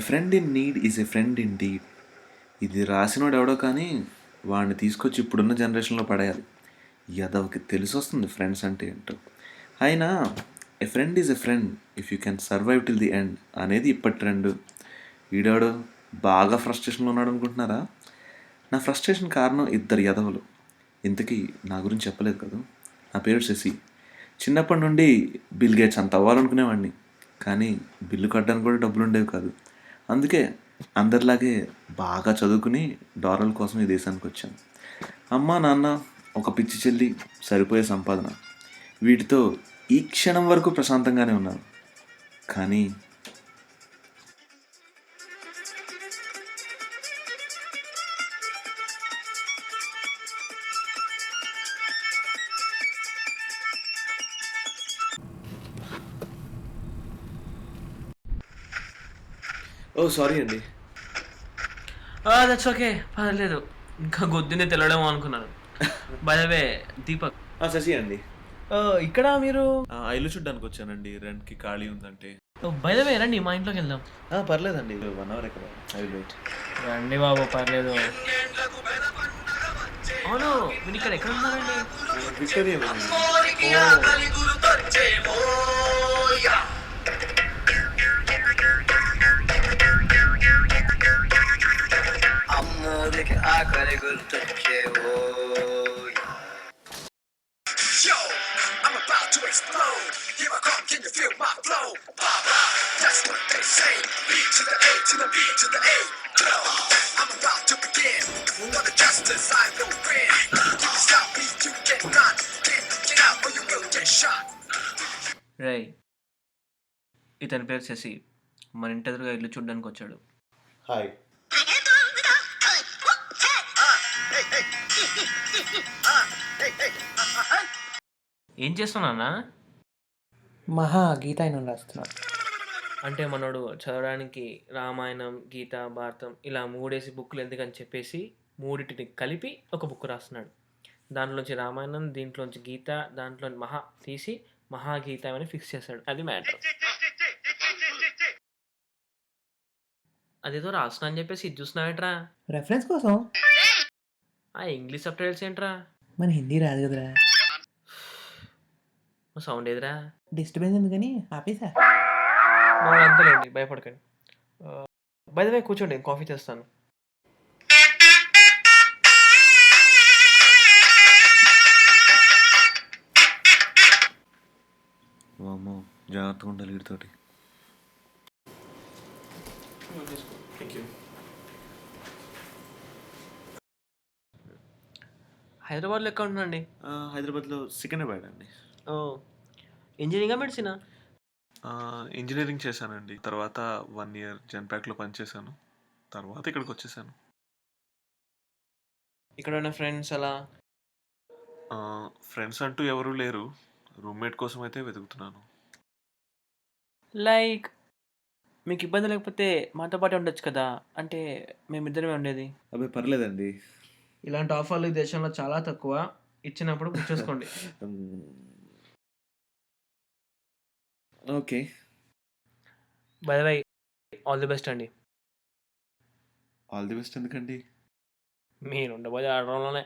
Friend in need is a friend in deed. ఇది రాసినోడు ఎవడో కానీ వాడిని తీసుకొచ్చి ఇప్పుడున్న జనరేషన్లో పడేయాలి. యదవకి తెలిసొస్తుంది ఫ్రెండ్స్ అంటే ఏంటో. అయినా a friend is a friend if you can survive till the end అనేది ఇప్పటి ట్రెండ్. వీడాడు బాగా ఫ్రస్ట్రేషన్లో ఉన్నాడు అనుకుంటున్నారా? నా ఫ్రస్ట్రేషన్ కారణం ఇద్దరు యదవులు. ఇంతకీ నా గురించి చెప్పలేదు కదా. నా పేరు శశి. చిన్నప్పటి నుండి బిల్ గేట్స్ అంత అవ్వాలనుకునేవాడిని. కానీ బిల్లు కట్టడానికి కూడా డబ్బులు ఉండేవి కాదు. అందుకే అందరిలాగే బాగా చదువుకుని డాలర్ల కోసం ఈ దేశానికి వచ్చాను. అమ్మ నాన్న, ఒక పిచ్చి చెల్లి, సరిపోయే సంపాదన. వీటితో ఈ క్షణం వరకు ప్రశాంతంగానే ఉన్నాను. కానీ ఓ సారీ అండి. దట్స్ ఓకే, పర్లేదు. ఇంకా గొద్దునే తెల్లడేమో అనుకున్నాను. By the way, Deepak. Shashi అండి. ఇక్కడ మీరు ఇల్లు చూడ్డానికి వచ్చానండి. రెంట్కి ఖాళీ ఉందంటే. బై ద వే రండి, మా ఇంట్లోకి వెళ్దాం. పర్లేదండి, 1 hour ఎక్కడ. I will wait. రండి బాబు, పర్లేదు. అవును, మీరు ఇక్కడ ఎక్కడ ఉన్నారండి? విక్టోరియా. ఆకలి గుర్తొచ్చేవో. Yo, I'm about to explode. Here I come, can you feel my flow? Papa, that's what they say. B to the A to the B to the A. Yo, I'm about to begin. Know the justice I will win. If you stop me, you get none. Get out or you will get shot. రై, ఇతని పేరు శశి. మన ఇంటి ఎదురుగా ఇల్లు చూడ్డానికి వచ్చాడు. Hi. ఏం చేస్తున్నా? మహా గీతాయనం రాస్తున్నాడు. అంటే మనోడు చదవడానికి రామాయణం, గీత, భారతం ఇలా 3 బుక్కులు ఎందుకని చెప్పేసి 3 కలిపి ఒక బుక్ రాస్తున్నాడు. దాంట్లోంచి రామాయణం, దీంట్లోంచి గీత, దాంట్లో మహా తీసి మహాగీతం అని ఫిక్స్ చేశాడు. అది మ్యాటర్. అదేదో రాస్తున్నా అని చెప్పేసి ఇది చూస్తున్నావేంట్రా? రెఫరెన్స్ కోసం. ఆ ఇంగ్లీష్ సబ్ టైటిల్స్ ఏంట్రా? మన హిందీ రాదు కదరా. సౌండ్ ఏదిరా? డిస్టర్బెన్స్ ఎందుకని ఆపేసా. అంతలేండి, భయపడకండి. బై ద వే కూర్చోండి, కాఫీ చేస్తాను. వామ్మో, జాగ్రత్తగా ఉండాలి వీటితోటి. హైదరాబాద్లో ఎక్కడ ఉంటున్నాండి? హైదరాబాద్లో సికింద్రాబాద్ అండి. ఓ, ఇంజనీరింగా మెడిసినా? ఇంజనీరింగ్ చేశానండి. తర్వాత 1 year జెన్పాక్లో పనిచేశాను. తర్వాత ఇక్కడికి వచ్చేసాను. ఇక్కడ ఫ్రెండ్స్ అలా? ఫ్రెండ్స్ అంటూ ఎవరూ లేరు. రూమ్మేట్ కోసం అయితే వెతుకుతున్నాను. లైక్ మీకు ఇబ్బంది లేకపోతే మాతో పాటే ఉండొచ్చు కదా. అంటే మేమిద్దరమే ఉండేది. అబ్బాయి పర్లేదండి. ఇలాంటి ఆఫర్లు ఈ దేశంలో చాలా తక్కువ. ఇచ్చినప్పుడు గుర్తుంచుకోండి. Okay. By the way, all the best అండి. ఆల్ ది బెస్ట్ ఎందుకండి? మీరు ఉండబోయే ఆడడంలోనే.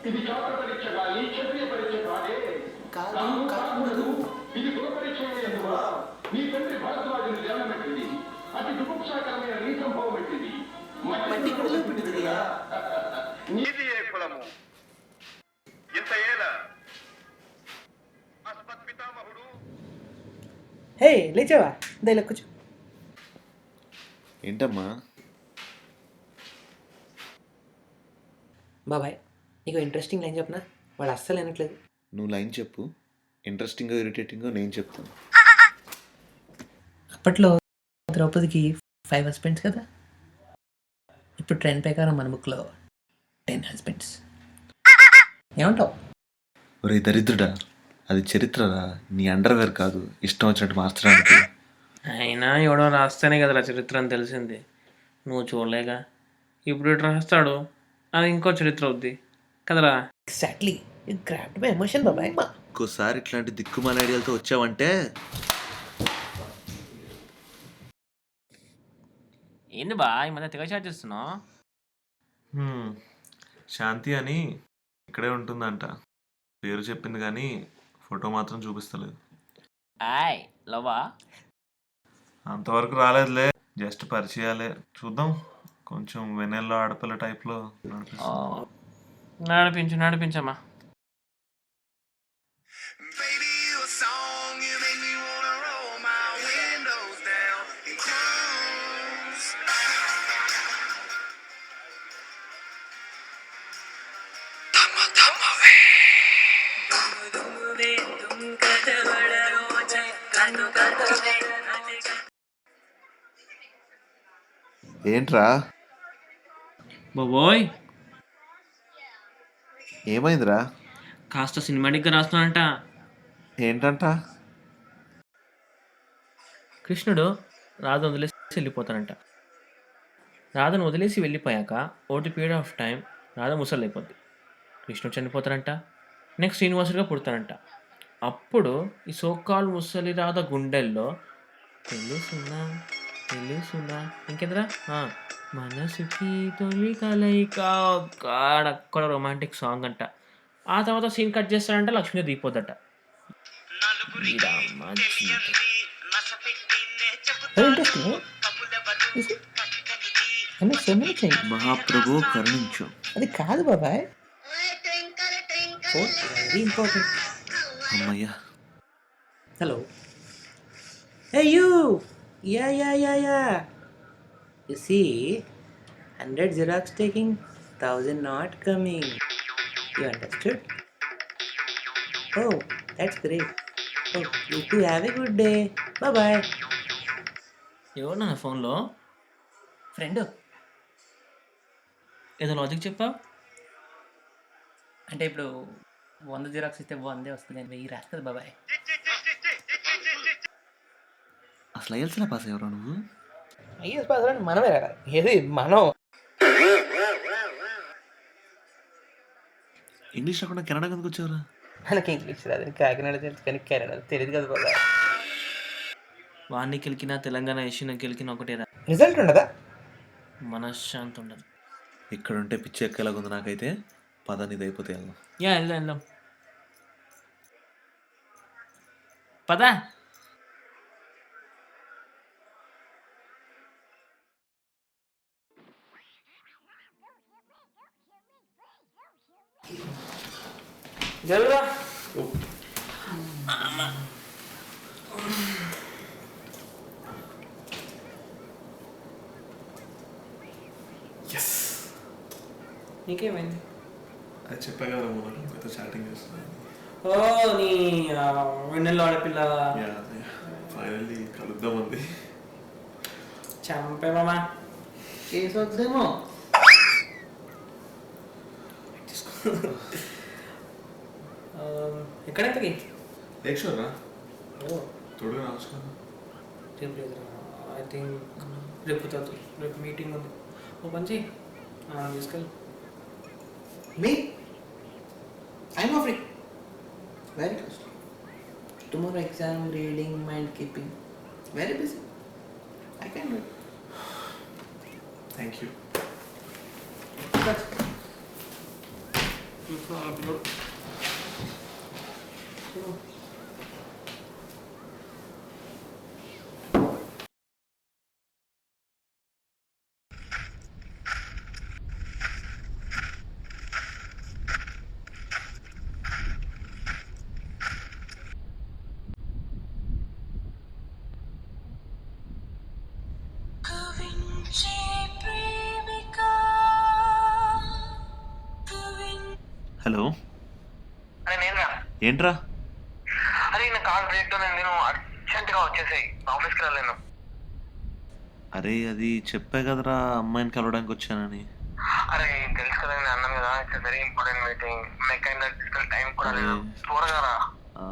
ఇది జాతర పరీక్ష కానీ క్షత్రియ పరీక్ష కాదే. ఇది కుల పరీక్ష ఎందువా? నీ తండ్రి భరద్వాజుని జన్మ పెట్టింది. అతి దుఃఖాకరమైన నీ సంభవం పెట్టింది. నీది ఏ కులము? ఇంత ఏల అస్మత్పితామహుడు హే లేచావా ఇలా కూర్చో. ఏంటమ్మా? బాబాయ్ నీకు ఇంట్రెస్టింగ్ లైన్ చెప్పనా, వాడు అస్సలు వినట్లేదు. నువ్వు లైన్ చెప్పు, ఇంట్రెస్టింగో ఇరిటేటింగో నేను చెప్తాను. అప్పట్లో ద్రౌపదికి 5 హస్బెండ్స్ కదా, ఇప్పుడు ట్రెండ్ ప్రకారం మన బుక్లో 10 హస్బెండ్స్. ఏమంటావు? ఒరే దరిద్రుడా, అది చరిత్రరా, నీ అండర్వేర్ కాదు ఇష్టం వచ్చినట్టు మార్చడానికి. అయినా ఎవడో రాస్తేనే కదరా చరిత్ర అని తెలిసింది. నువ్వు చూడలేగా, ఇప్పుడు ఇటు రాస్తాడు, అది ఇంకో చరిత్ర అవుద్ది కదరా. Exactly, you grabbed my emotion బాబాయ్. ఇంకోసారి ఇట్లాంటి దిక్కుమాల ఐడియాలతో వచ్చావంటే ఏంది బా ఈ మధ్య తెగ చాట్ చేస్తున్నావు? శాంతి అని ఇక్కడే ఉంటుందంట, పేరు చెప్పింది కానీ ఫోటో మాత్రం చూపిస్తలేదు. ఆయ్ లవ్వా? అంతవరకు రాలేదులే, జస్ట్ పరిచయాలే. చూద్దాం, కొంచెం వెనెల్లో ఆడపిల్ల టైప్లో నడిపించమ్మా. Baby, you a song, you make me wanna roll my windows down and cruise. ఏంట్రా? బాబోయ్ ఏమైందిరా? కాస్త సినిమాటిక్గా రాస్తున్నానంట. ఏంటంట? కృష్ణుడు రాధను వదిలేసి వెళ్ళిపోతానంట. రాధను వదిలేసి వెళ్ళిపోయాక ఓటి పీరియడ్ ఆఫ్ టైం రాధ ముసలి అయిపోద్ది. కృష్ణుడు చనిపోతారంట, నెక్స్ట్ శ్రీనివాసుడిగా పుడతానంట. అప్పుడు ఈ సోకాల్ ముసలి రాధ గుండెల్లో తెలుసునా తెలుసునా ఇంకెందురా మనసుకి తొలి కలయిక అక్కడ రొమాంటిక్ సాంగ్ అంట. ఆ తర్వాత సీన్ కట్ చేస్తాడంట, లక్ష్మీ దిగిపోద్దట. మహాప్రభు కరుణించు. అది కాదు బాబాయ్, వెరీ ఇంపార్టెంట్. అమ్మయ్యా. Hello, hey you, yeah you see 100 xerox taking, 1000 not coming. You understood? Oh, that's great. Oh, you too have a good day. Bye bye. ఎవరు నా ఫోన్లో? ఫ్రెండ్ ఏదో లాజిక్ చెప్పావు. అంటే ఇప్పుడు 100 జిరాక్స్ ఇస్తే 100 వస్తుంది, 1000 రాదు కదా బాబాయ్. అసలు అయ్యాల్సిన పాస్ ఎవరా నువ్వు? ఐఎస్ పాస్ అంటే మనమే కదా, ఏది మనం. ఇంగ్లీష్ రాకుండా కెనడా ఎందుకు వచ్చావురా? మనకి ఇంగ్లీష్ రాదు, కాకినాడ తెలుసు కానీ కెనడా తెలియదు కదా బాబాయ్. వాడిని గెలికినా తెలంగాణ వేసిన గెలికిన ఒకటేరా, రిజల్ట్ ఉండదా? మనశ్శాంతి ఉండదు. ఇక్కడ ఉంటే పిచ్చి ఎక్కేలాగుంది నాకైతే. పదని ఇది అయిపోతే వెళ్దాం. వెళ్దాం పదా. జల్లురా. నీకేమైంది? అది చెప్పా కదా మొన్న మీతో చాటింగ్ చేస్తున్నాను. ఓ నీ వెన్నెల్లో ఆడపిల్ల ఫైనల్లీ కలుద్దామంది. చంపే మామా. కేసు వద్దేమో. ఎక్కడెక్కడికి? లేక్షోరా ఓ తోడుగా రావచ్చు కదా. రేపు లేదురా, ఐ థింక్ రేపు కుదరదు, రేపు మీటింగ్ ఉంది. ఓ పని చెయ్యి, తీసుకెళ్ళి. Me? I'm not free. Very close. Tomorrow exam, reading, mind keeping. Very busy. I can do it. Thank you. Hello, అరే నేనురా. ఏంట్రా? అరే నా కాల్ బ్రేక్ డౌన్ అయింది, నువ్వు అర్జెంట్గా వచ్చేసాయి, ఆఫీస్కి రాలేను. అరే అది చెప్పా కదరా, అమ్మాయిని కలవడానికి వచ్చానని. అరే తెలుసు కదా, నేను అన్నాను కదా, it's very important meeting, mechanical time కూడా లేదు, త్వరగా రా. ఆ,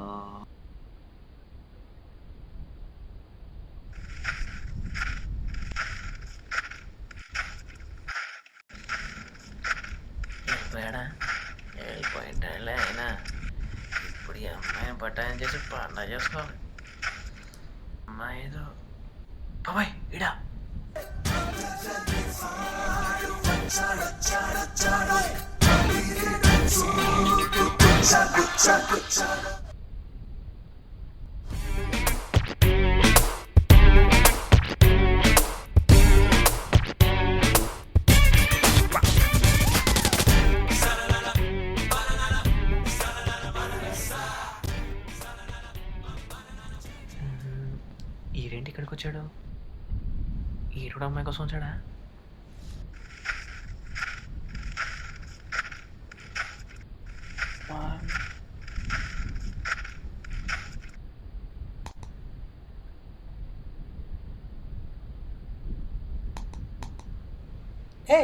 వెళ్ళిపోయాడా? వెళ్ళిపోయింటాడులే అయినా. ఇప్పుడు ఈ అమ్మాయిని పట్టాయని చేసి పండగ చేసుకోవాలి. అమ్మాయి ఏదో బాబాయ్ ఇడా. ఈడేంటి ఇక్కడికి వచ్చాడు? ఈడు కూడా అమ్మాయి కోసం వచ్చాడా? హే,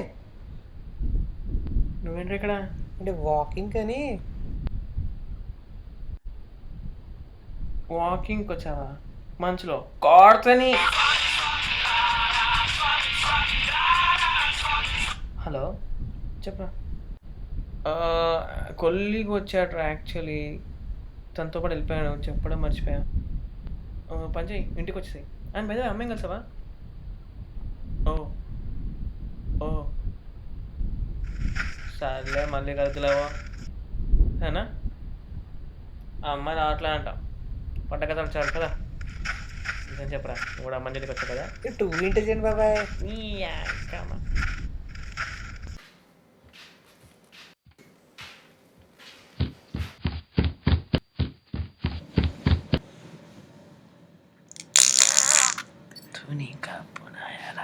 నువ్వేంటి ఇక్కడ? అంటే వాకింగ్ అని. వాకింగ్కి వచ్చావా? మంచులో కార్తని. హలో చెప్పరా. కొల్లికి వచ్చాడు యాక్చువల్లీ, తనతో పాటు వెళ్ళిపోయాను, చెప్పడం మర్చిపోయా. పని చేయి, ఇంటికి వచ్చేసాయి. ఆయన పెద్ద అమ్మాయి కలిసావా? ఓ ఓ సర్లే, మళ్ళీ కలుతులేవో అయినా ఆ అమ్మాయి రావట్లే అంట, పట్ట కదా వచ్చాడు కదా. నిజం చెప్పరా, నువ్వు కూడా అమ్మాయి దగ్గరికి వచ్చావు కదా? టూ ఇంటెలిజెంట్ బాబాయ్. నీ అక్కమ్మ. నీకా పునాయాలా.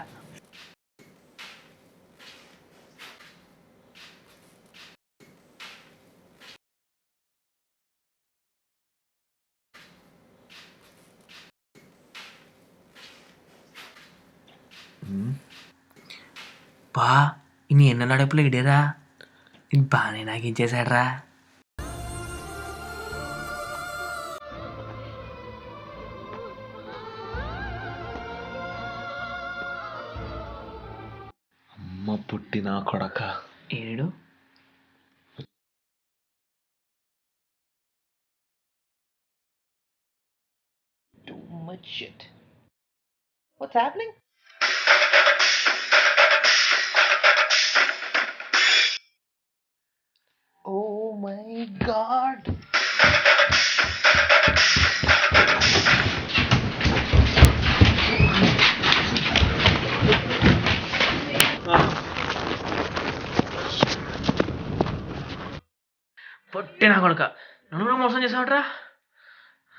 బా ఇన్ని ఎన్న నడుపులు ఇడేరా, ఇది బాగానే నాకించేశాడ్రా. అమ్మ పుట్టిన కొడక. ఏడు Too much shit. What's happening? Oh my god. పొట్టినా కొడుక, నన్ను కూడా మోసం చేసావట్రా.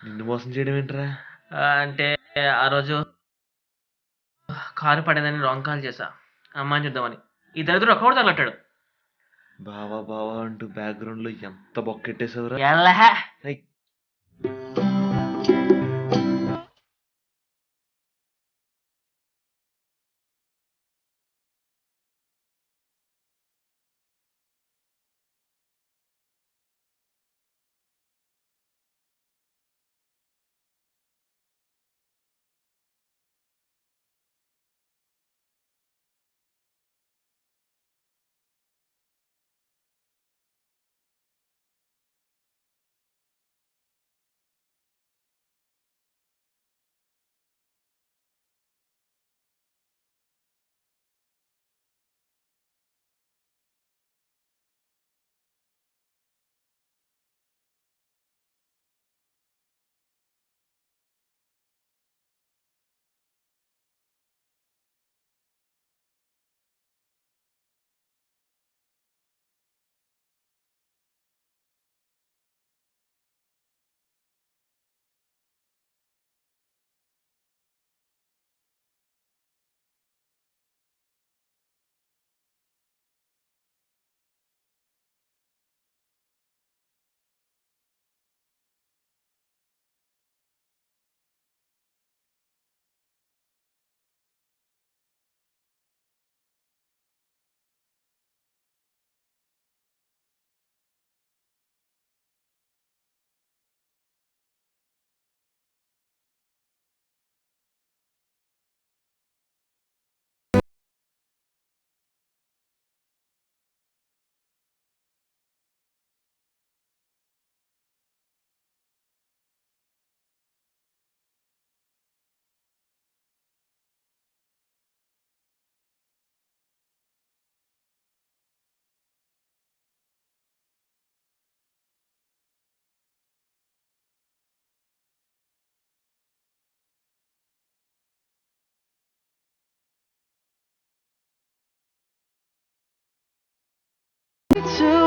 నిన్ను మోసం చేయడం ఏంట్రా? అంటే ఆ రోజు కారు పడేదని రాంగ్ కాల్ చేశా, అమ్మాయిని చూద్దామని. ఈ దరిద్రుడు ఒక్కడు తగలట్టాడు. బావా బావా అంటూ బ్యాక్గ్రౌండ్లో ఎంత బొక్కెట్టేసావురా. ఎలా ఏయ్, to